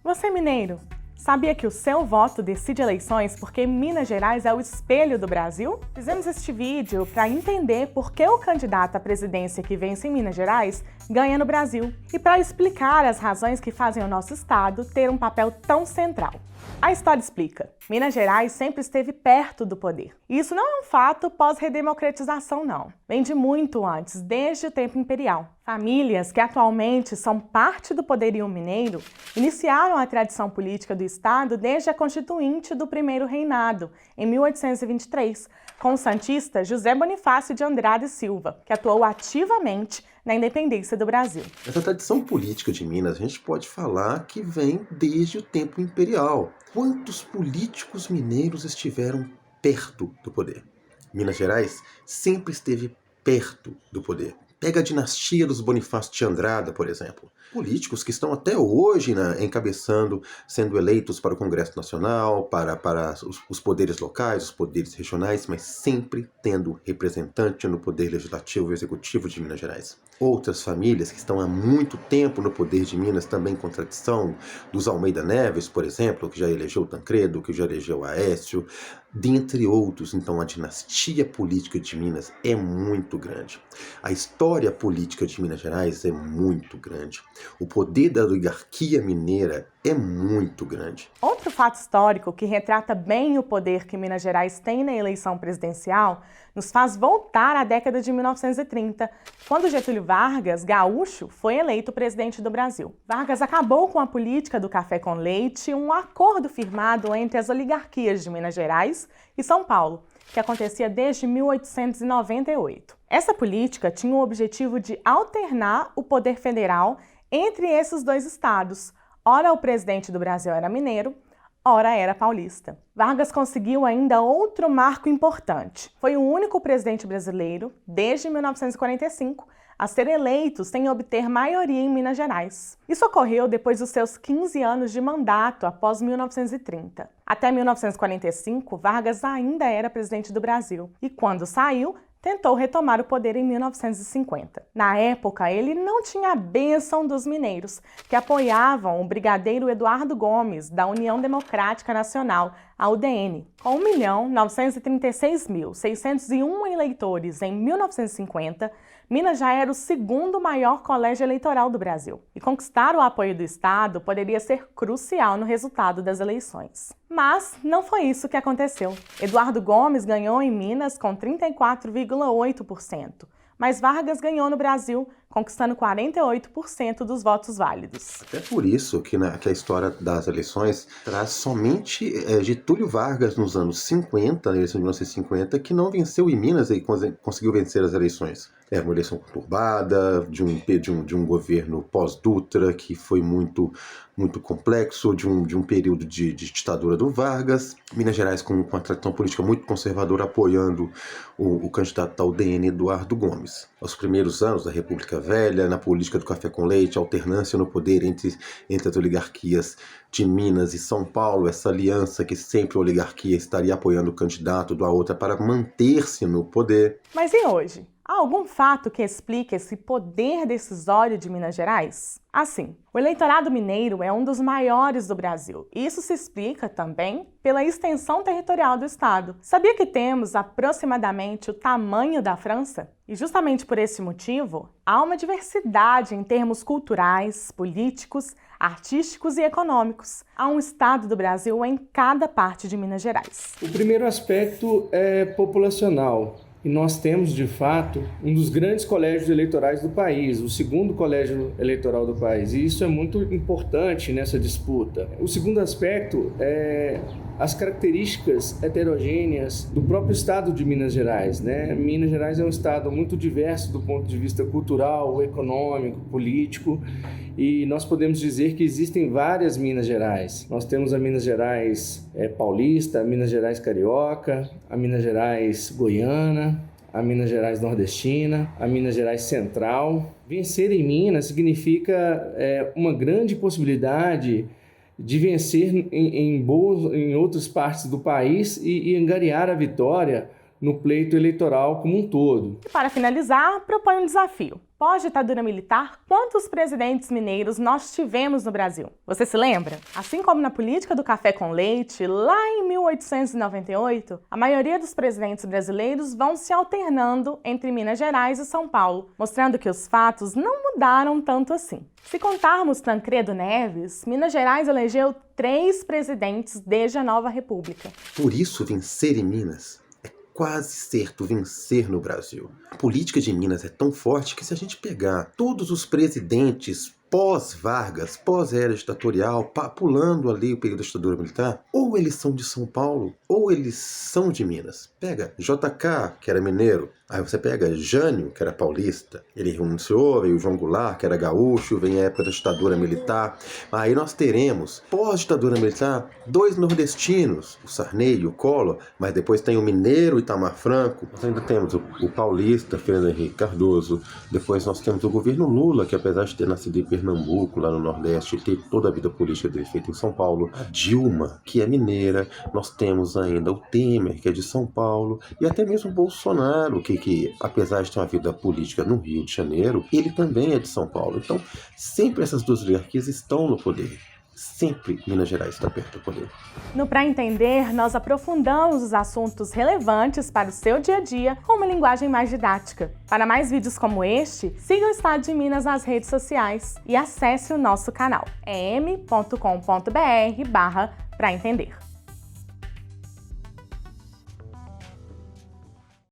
Você, mineiro, sabia que o seu voto decide eleições porque Minas Gerais é o espelho do Brasil? Fizemos este vídeo para entender por que o candidato à presidência que vence em Minas Gerais ganha no Brasil e para explicar as razões que fazem o nosso estado ter um papel tão central. A história explica. Minas Gerais sempre esteve perto do poder. E isso não é um fato pós-redemocratização, não. Vem de muito antes, desde o tempo imperial. Famílias que atualmente são parte do poderio mineiro iniciaram a tradição política do estado desde a Constituinte do Primeiro Reinado, em 1823, com o santista José Bonifácio de Andrade e Silva, que atuou ativamente na independência do Brasil. Essa tradição política de Minas, a gente pode falar que vem desde o tempo imperial. Quantos políticos mineiros estiveram perto do poder? Minas Gerais sempre esteve perto do poder. Pega a dinastia dos Bonifácio de Andrada, por exemplo. Políticos que estão até hoje encabeçando, sendo eleitos para o Congresso Nacional, para os poderes locais, os poderes regionais, mas sempre tendo representante no poder legislativo e executivo de Minas Gerais. Outras famílias que estão há muito tempo no poder de Minas, também com tradição, dos Almeida Neves, por exemplo, que já elegeu Tancredo, que já elegeu Aécio, dentre outros. Então a dinastia política de Minas é muito grande. A história política de Minas Gerais é muito grande. O poder da oligarquia mineira é muito grande. Outro fato histórico que retrata bem o poder que Minas Gerais tem na eleição presidencial nos faz voltar à década de 1930, quando Getúlio Vargas, gaúcho, foi eleito presidente do Brasil. Vargas acabou com a política do café com leite, um acordo firmado entre as oligarquias de Minas Gerais e São Paulo, que acontecia desde 1898. Essa política tinha o objetivo de alternar o poder federal entre esses dois estados. Ora o presidente do Brasil era mineiro, ora era paulista. Vargas conseguiu ainda outro marco importante. Foi o único presidente brasileiro, desde 1945, a ser eleito sem obter maioria em Minas Gerais. Isso ocorreu depois dos seus 15 anos de mandato, após 1930. Até 1945, Vargas ainda era presidente do Brasil e, quando saiu, tentou retomar o poder em 1950. Na época, ele não tinha a bênção dos mineiros, que apoiavam o brigadeiro Eduardo Gomes, da União Democrática Nacional, a UDN. Com 1.936.601 eleitores em 1950, Minas já era o segundo maior colégio eleitoral do Brasil. E conquistar o apoio do Estado poderia ser crucial no resultado das eleições. Mas não foi isso que aconteceu. Eduardo Gomes ganhou em Minas com 34,8%. Mas Vargas ganhou no Brasil, conquistando 48% dos votos válidos. É por isso que a história das eleições traz somente Getúlio Vargas nos anos 50, na eleição de 1950, que não venceu em Minas e conseguiu vencer as eleições. Era uma eleição conturbada, de um governo pós-Dutra, que foi muito complexo, de um período de ditadura do Vargas. Minas Gerais com uma tradição política muito conservadora, apoiando o candidato da UDN, Eduardo Gomes. Aos primeiros anos da República Velha, na política do café com leite, alternância no poder entre as oligarquias de Minas e São Paulo, essa aliança que sempre a oligarquia estaria apoiando o candidato da outra para manter-se no poder. Mas e hoje? Há algum fato que explique esse poder decisório de Minas Gerais? Assim, o eleitorado mineiro é um dos maiores do Brasil. Isso se explica também pela extensão territorial do estado. Sabia que temos aproximadamente o tamanho da França? E justamente por esse motivo, há uma diversidade em termos culturais, políticos, artísticos e econômicos. Há um estado do Brasil em cada parte de Minas Gerais. O primeiro aspecto é populacional. E nós temos, de fato, um dos grandes colégios eleitorais do país, o segundo colégio eleitoral do país. E isso é muito importante nessa disputa. O segundo aspecto é as características heterogêneas do próprio estado de Minas Gerais, né? Minas Gerais é um estado muito diverso do ponto de vista cultural, econômico, político. E nós podemos dizer que existem várias Minas Gerais. Nós temos a Minas Gerais paulista, a Minas Gerais carioca, a Minas Gerais goiana, a Minas Gerais nordestina, a Minas Gerais central. Vencer em Minas significa uma grande possibilidade de vencer em outras partes do país e angariar a vitória no pleito eleitoral como um todo. E para finalizar, propõe um desafio. Pós-ditadura militar, quantos presidentes mineiros nós tivemos no Brasil? Você se lembra? Assim como na política do café com leite, lá em 1898, a maioria dos presidentes brasileiros vão se alternando entre Minas Gerais e São Paulo, mostrando que os fatos não mudaram tanto assim. Se contarmos Tancredo Neves, Minas Gerais elegeu 3 presidentes desde a nova república. Por isso, vencer em Minas é quase certo vencer no Brasil. A política de Minas é tão forte que se a gente pegar todos os presidentes pós-Vargas, pós-era ditatorial, pulando ali o período da ditadura militar, ou eles são de São Paulo, ou eles são de Minas. Pega JK, que era mineiro, aí você pega Jânio, que era paulista, ele renunciou, veio o João Goulart, que era gaúcho, vem a época da ditadura militar, aí nós teremos, pós-ditadura militar, 2 nordestinos, o Sarney e o Collor, mas depois tem o mineiro Itamar Franco, nós ainda temos o paulista, Fernando Henrique Cardoso, depois nós temos o governo Lula, que apesar de ter nascido em Pernambuco, lá no Nordeste, e ter toda a vida política dele feita em São Paulo, a Dilma, que é mineira, nós temos ainda o Temer, que é de São Paulo, e até mesmo o Bolsonaro, que apesar de ter uma vida política no Rio de Janeiro, ele também é de São Paulo. Então, sempre essas 2 oligarquias estão no poder. Sempre Minas Gerais está perto do poder. No Pra Entender, nós aprofundamos os assuntos relevantes para o seu dia a dia com uma linguagem mais didática. Para mais vídeos como este, siga o Estado de Minas nas redes sociais e acesse o nosso canal, em m.com.br/praentender.